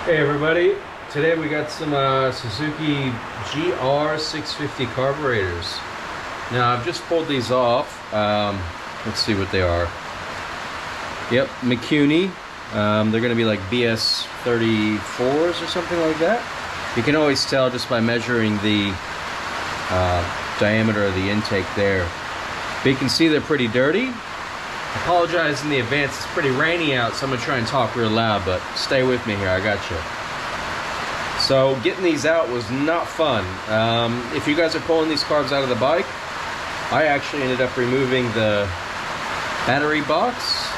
Hey everybody, today we got some Suzuki GR650 carburetors. Now I've just pulled these off. Let's see what they are. Yep, McCuney. They're going to be like BS 34s or something like that. You can always tell just by measuring the diameter of the intake there. But you can see they're pretty dirty. I apologize in the advance, it's pretty rainy out, so I'm going to try and talk real loud, but stay with me here, I got you. So getting these out was not fun. If you guys are pulling these carbs out of the bike, I actually ended up removing the battery box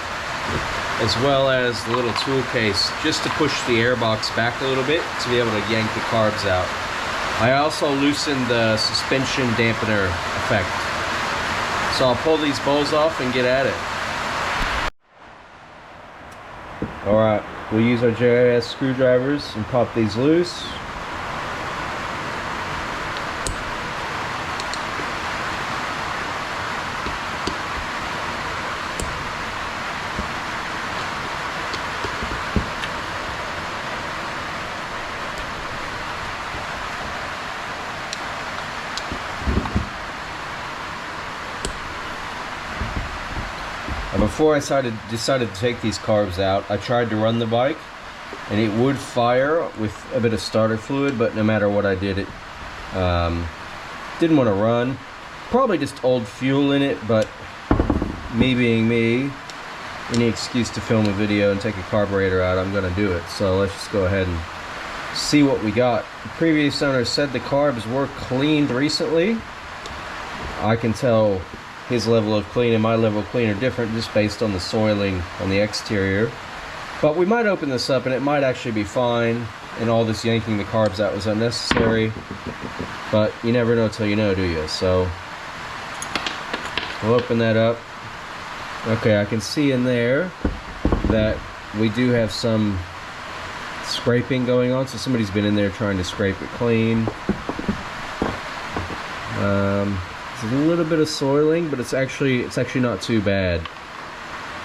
as well as the little tool case just to push the air box back a little bit to be able to yank the carbs out. I also loosened the suspension dampener effect. So I'll pull these bowls off and get at it. Alright, we'll use our GR650 screwdrivers and pop these loose. Before I decided to take these carbs out, I tried to run the bike and it would fire with a bit of starter fluid, but no matter what I did, it didn't want to run. Probably just old fuel in it, but me being me, any excuse to film a video and take a carburetor out, I'm going to do it. So let's just go ahead and see what we got. The previous owner said the carbs were cleaned recently. I can tell his level of clean and my level of clean are different just based on the soiling on the exterior. But we might open this up and it might actually be fine, and all this yanking the carbs out was unnecessary. But you never know till you know, do you? So we'll open that up. Okay, I can see in there that we do have some scraping going on, so somebody's been in there trying to scrape it clean. There's a little bit of soiling, but it's actually not too bad.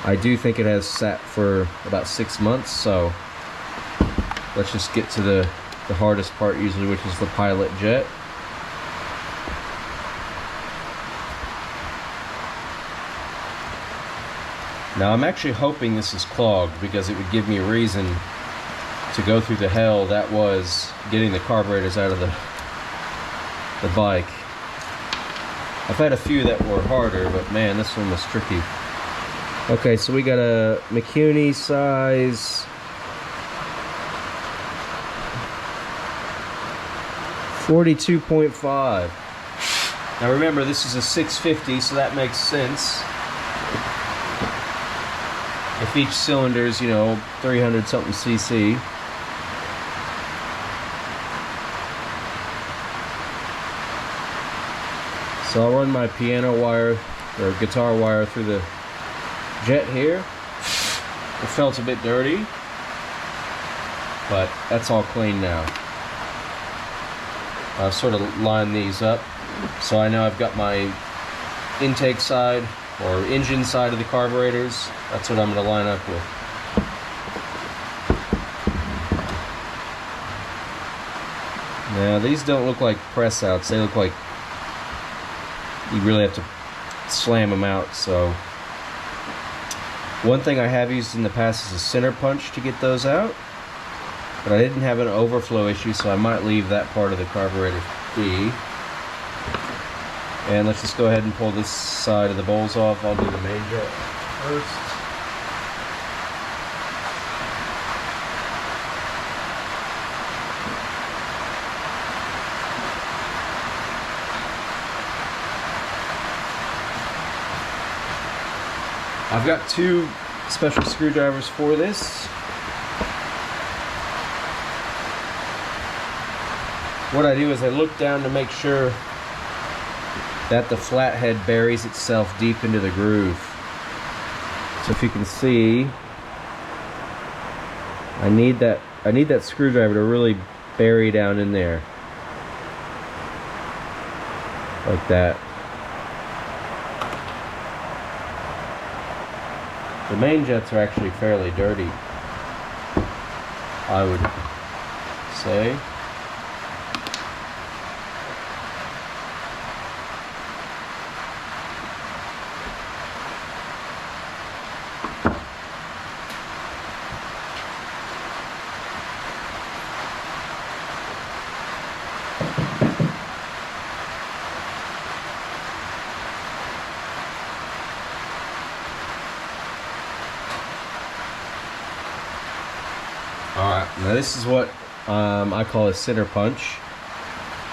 I do think it has sat for about 6 months, so let's just get to the hardest part usually, which is the pilot jet. Now I'm actually hoping this is clogged because it would give me a reason to go through the hell that was getting the carburetors out of the bike. I've had a few that were harder, but man, this one was tricky. Okay, so we got a McCuney size 42.5. Now remember, this is a 650, so that makes sense. If each cylinder is, 300 something cc. So I'll run my piano wire or guitar wire through the jet here. It felt a bit dirty, but that's all clean now. I've sort of lined these up so I know I've got my intake side or engine side of the carburetors. That's what I'm going to line up with. Now these don't look like press outs, they look like you really have to slam them out. So one thing I have used in the past is a center punch to get those out, but I didn't have an overflow issue, so I might leave that part of the carburetor be. And let's just go ahead and pull this side of the bowls off. I'll do the main jet first. I've got two special screwdrivers for this. What I do is I look down to make sure that the flathead buries itself deep into the groove. So if you can see, I need that screwdriver to really bury down in there. Like that. The main jets are actually fairly dirty. I would say. Alright, now this is what I call a center punch.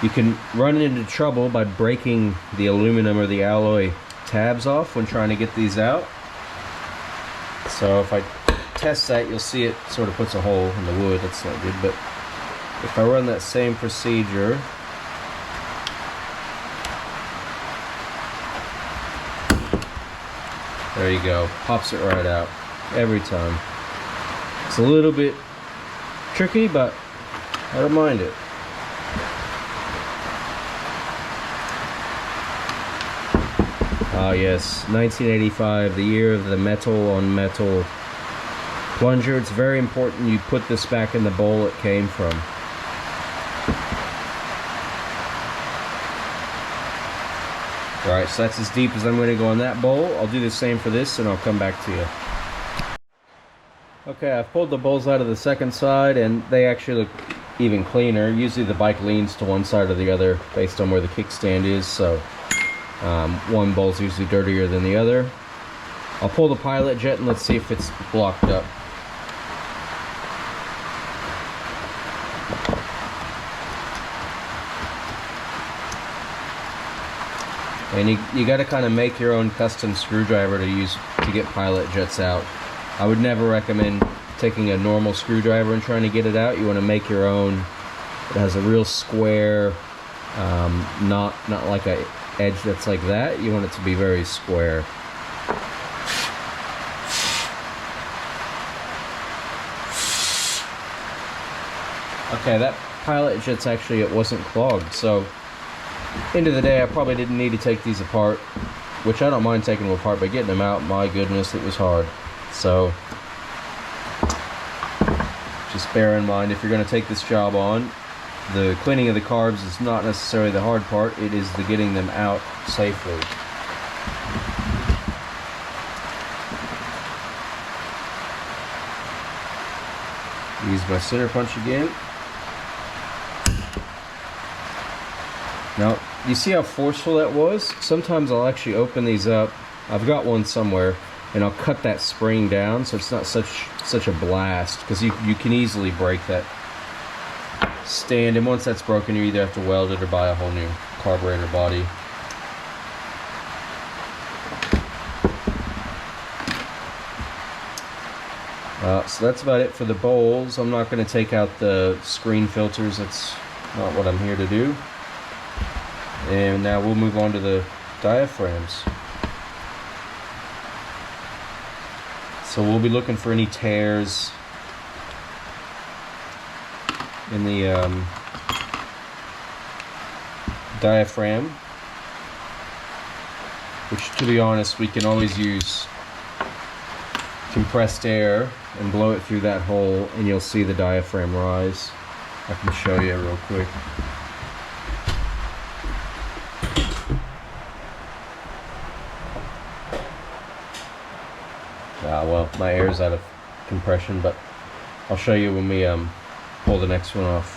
You can run into trouble by breaking the aluminum or the alloy tabs off when trying to get these out. So if I test that, you'll see it sort of puts a hole in the wood. That's not good, but if I run that same procedure, there you go, pops it right out every time. It's a little bit tricky, but I don't mind it. Ah yes, 1985, the year of the metal on metal plunger. It's very important you put this back in the bowl it came from. Alright, so that's as deep as I'm going to go in that bowl. I'll do the same for this and I'll come back to you. Okay, I've pulled the bowls out of the second side and they actually look even cleaner. Usually the bike leans to one side or the other based on where the kickstand is, so one bowl's usually dirtier than the other. I'll pull the pilot jet and let's see if it's blocked up. And you got to kind of make your own custom screwdriver to use to get pilot jets out. I would never recommend taking a normal screwdriver and trying to get it out. You want to make your own. It has a real square, not like a edge that's like that. You want it to be very square. Okay, that pilot jet's actually, it wasn't clogged, so end of the day I probably didn't need to take these apart, which I don't mind taking them apart, but getting them out, my goodness, it was hard. So just bear in mind, if you're going to take this job on, the cleaning of the carbs is not necessarily the hard part, it is the getting them out safely. Use my center punch again. Now, you see how forceful that was? Sometimes I'll actually open these up. I've got one somewhere, and I'll cut that spring down so it's not such a blast, because you can easily break that stand, and once that's broken you either have to weld it or buy a whole new carburetor body. So that's about it for the bowls. I'm not going to take out the screen filters, that's not what I'm here to do. And now we'll move on to the diaphragms. So we'll be looking for any tears in the diaphragm, which, to be honest, we can always use compressed air and blow it through that hole and you'll see the diaphragm rise. I can show you real quick. Well, my air's out of compression, but I'll show you when we pull the next one off.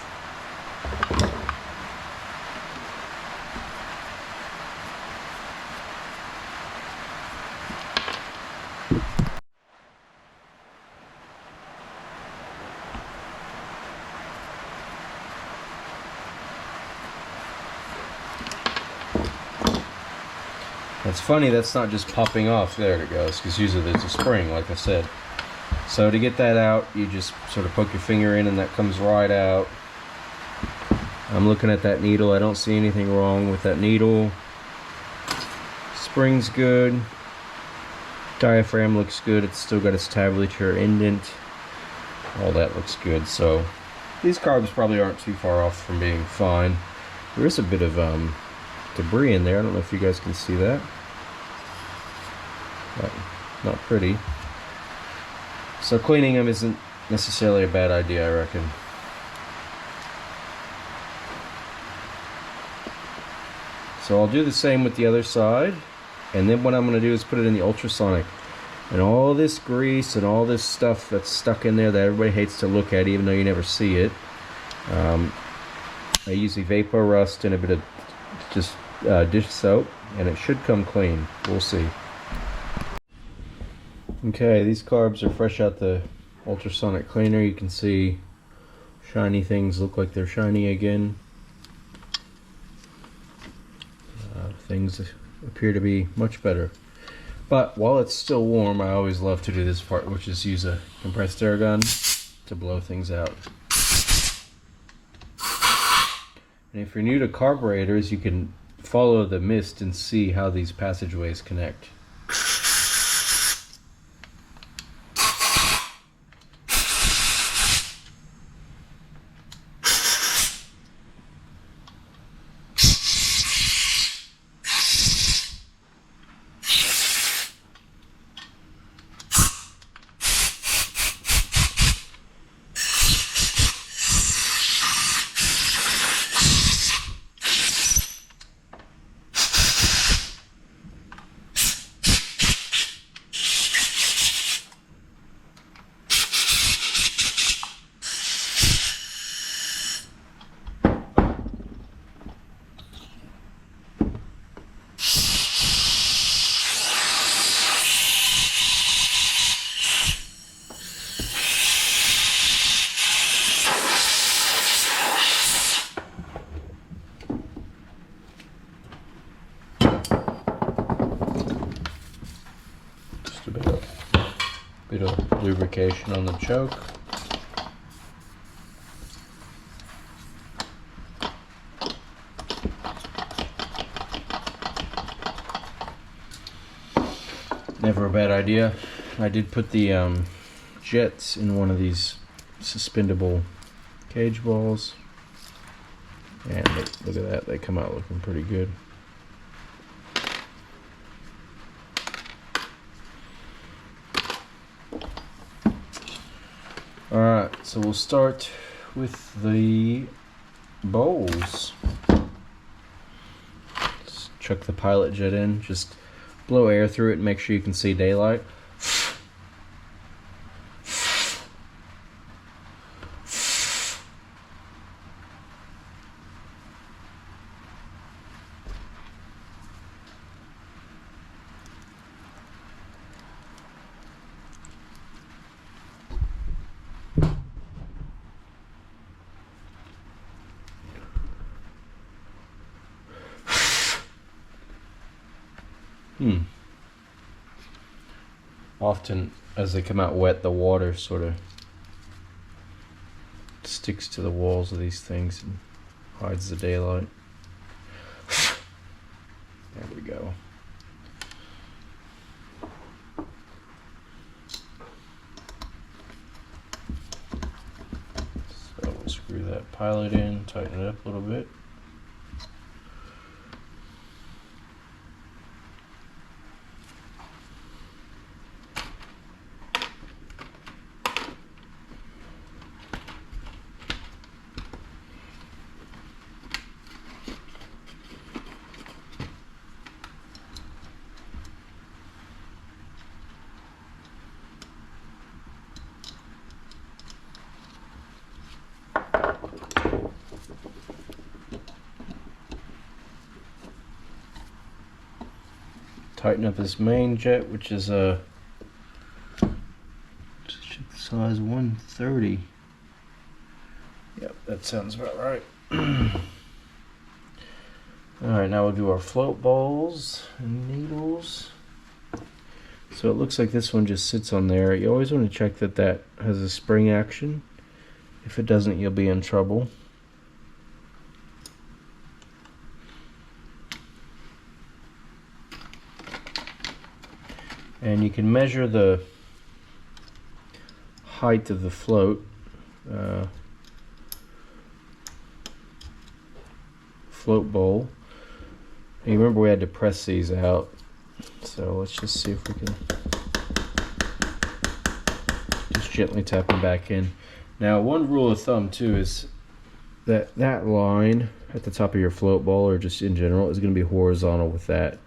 It's funny that's not just popping off. There it goes, because usually there's a spring, like I said. So to get that out, you just sort of poke your finger in and that comes right out. I'm looking at that needle. I don't see anything wrong with that needle. Spring's good. Diaphragm looks good. It's still got its tabulature indent. All that looks good. So these carbs probably aren't too far off from being fine. There is a bit of debris in there. I don't know if you guys can see that. But not pretty. So cleaning them isn't necessarily a bad idea, I reckon. So I'll do the same with the other side, and then what I'm going to do is put it in the ultrasonic. And all this grease and all this stuff that's stuck in there that everybody hates to look at, even though you never see it, I use the Vapor Rust and a bit of just dish soap, and it should come clean. We'll see. Okay, these carbs are fresh out the ultrasonic cleaner. You can see shiny things look like they're shiny again. Things appear to be much better. But while it's still warm, I always love to do this part, which is use a compressed air gun to blow things out. And if you're new to carburetors, you can follow the mist and see how these passageways connect. Bit of lubrication on the choke. Never a bad idea. I did put the jets in one of these suspendable cage balls, and look at that, they come out looking pretty good. Alright, so we'll start with the bowls. Just chuck the pilot jet in, just blow air through it and make sure you can see daylight. Often, as they come out wet, the water sort of sticks to the walls of these things and hides the daylight. There we go. So we'll screw that pilot in, tighten it up a little bit. Tighten up this main jet, which is a size 130. Yep, that sounds about right. Alright, now we'll do our float bowls and needles. So it looks like this one just sits on there. You always want to check that that has a spring action. If it doesn't, you'll be in trouble. And you can measure the height of the float. Float bowl. And you remember we had to press these out. So let's just see if we can just just gently tapping back in. Now, one rule of thumb too is that line at the top of your float ball, or just in general, is going to be horizontal with that.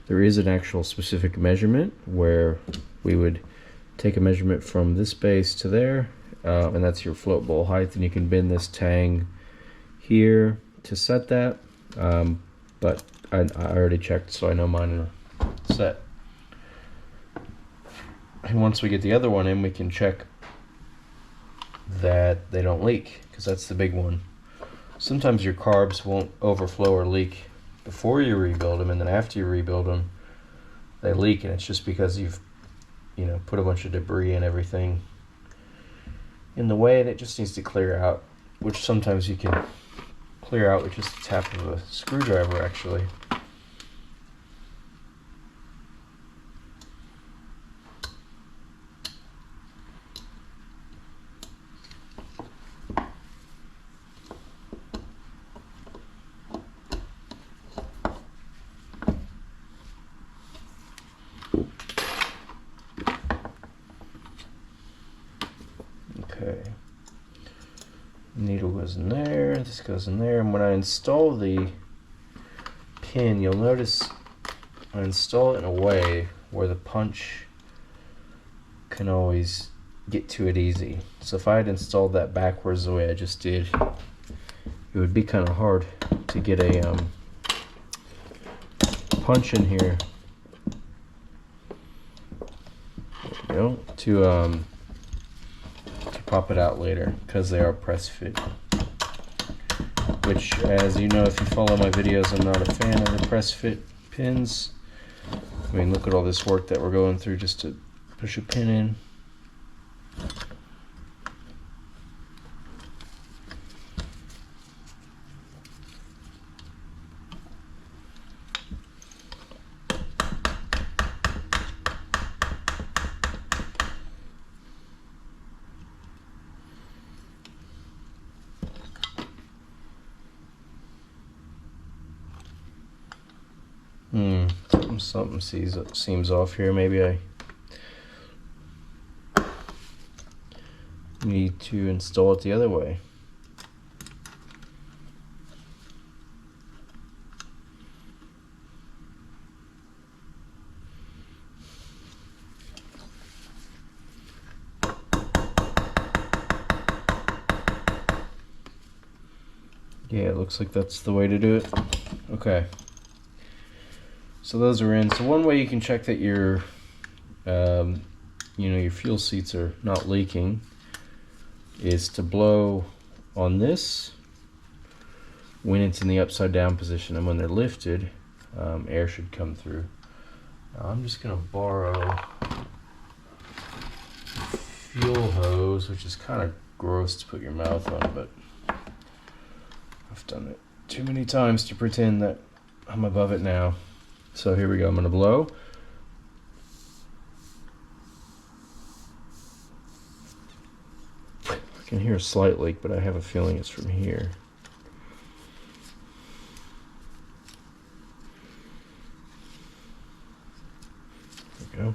There is an actual specific measurement where we would take a measurement from this base to there, and that's your float ball height, and you can bend this tang here to set that, but I already checked, so I know mine are set. And once we get the other one in, we can check that they don't leak, because that's the big one. Sometimes your carbs won't overflow or leak before you rebuild them, and then after you rebuild them, they leak, and it's just because you've, put a bunch of debris and everything in the way, and it just needs to clear out, which sometimes you can clear out with just a tap of a screwdriver, actually. Okay, needle goes in there, this goes in there, and when I install the pin, you'll notice I install it in a way where the punch can always get to it easy. So if I had installed that backwards the way I just did, it would be kind of hard to get a punch in here. There we go, to pop it out later, because they are press fit, which, as you know, if you follow my videos, I'm not a fan of the press fit pins. I mean, look at all this work that we're going through just to push a pin in. Something seems off here. Maybe I need to install it the other way. Yeah, it looks like that's the way to do it. Okay. So those are in. So one way you can check that your, your fuel seats are not leaking is to blow on this when it's in the upside down position, and when they're lifted, air should come through. Now I'm just gonna borrow a fuel hose, which is kind of gross to put your mouth on, but I've done it too many times to pretend that I'm above it now. So here we go, I'm gonna blow. I can hear a slight leak, but I have a feeling it's from here. There we go.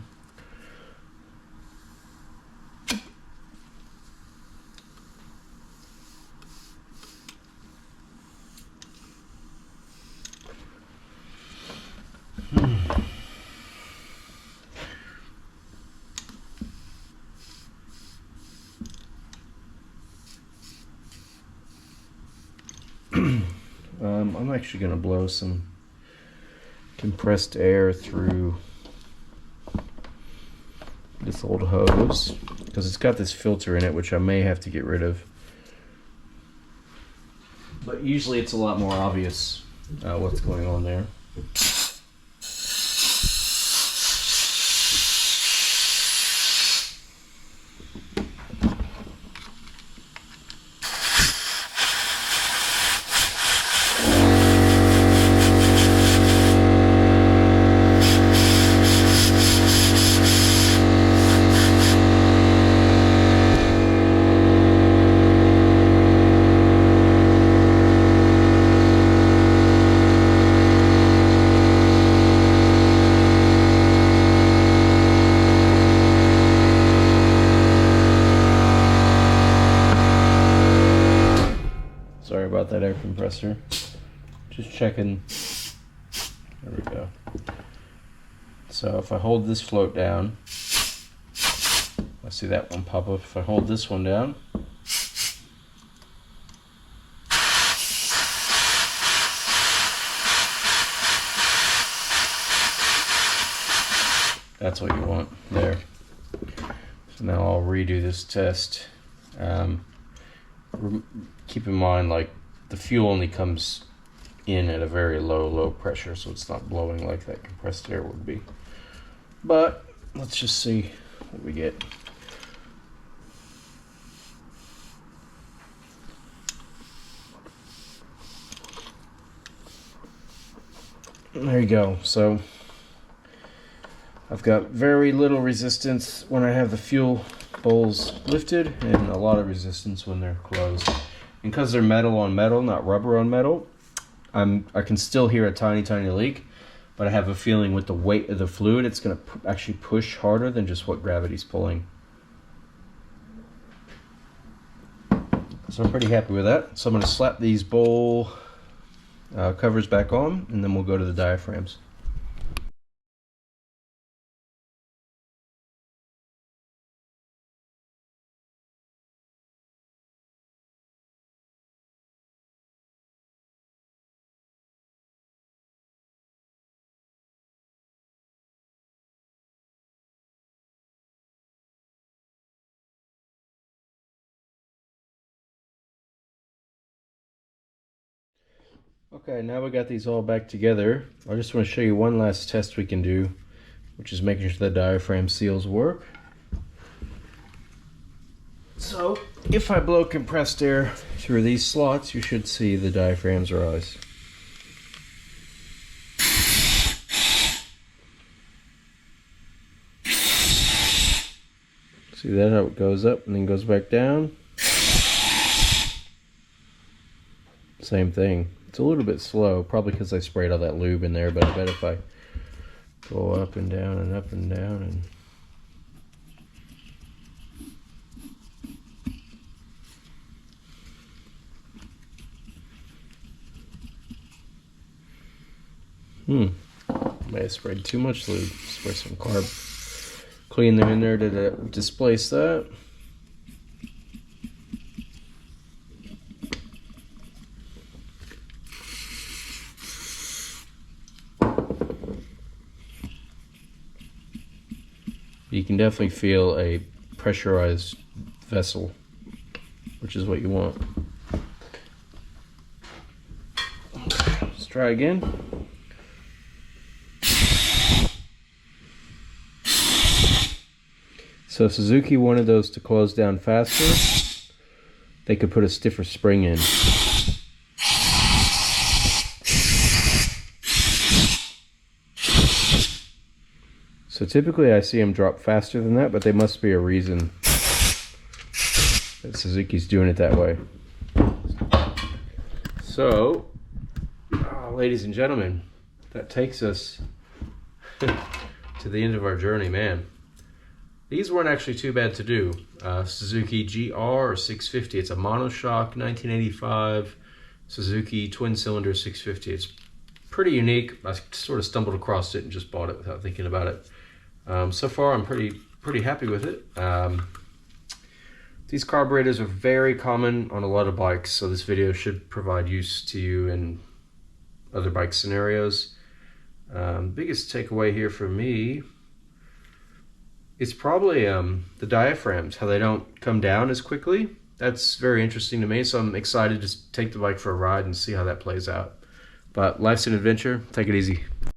I'm actually going to blow some compressed air through this old hose, because it's got this filter in it, which I may have to get rid of. But usually it's a lot more obvious what's going on there. about that air compressor. Just checking. There we go. So if I hold this float down, I see that one pop up. If I hold this one down, that's what you want there. So now I'll redo this test. Keep in mind, like, the fuel only comes in at a very low pressure, so it's not blowing like that compressed air would be. But let's just see what we get. There you go. So I've got very little resistance when I have the fuel bowls lifted, and a lot of resistance when they're closed. And because they're metal on metal, not rubber on metal, I can still hear a tiny leak, but I have a feeling with the weight of the fluid, it's going to actually push harder than just what gravity's pulling. So I'm pretty happy with that. So I'm going to slap these bowl covers back on, and then we'll go to the diaphragms. Okay, now we got these all back together. I just want to show you one last test we can do, which is making sure the diaphragm seals work. So, if I blow compressed air through these slots, you should see the diaphragms rise. See that, how it goes up and then goes back down? Same thing. It's a little bit slow, probably because I sprayed all that lube in there, but I bet if I go up and down and up and down and may have sprayed too much lube. Spray some carb cleaner in there to displace that. You can definitely feel a pressurized vessel, which is what you want. Let's try again. So if Suzuki wanted those to close down faster, they could put a stiffer spring in. So typically I see them drop faster than that, but there must be a reason that Suzuki's doing it that way. So, ladies and gentlemen, that takes us to the end of our journey, man. These weren't actually too bad to do. Suzuki GR650, it's a monoshock 1985 Suzuki twin cylinder 650. It's pretty unique. I sort of stumbled across it and just bought it without thinking about it. So far I'm pretty happy with it. These carburetors are very common on a lot of bikes, so this video should provide use to you in other bike scenarios. Biggest takeaway here for me is probably the diaphragms, how they don't come down as quickly. That's very interesting to me, so I'm excited to take the bike for a ride and see how that plays out. But life's an adventure. Take it easy.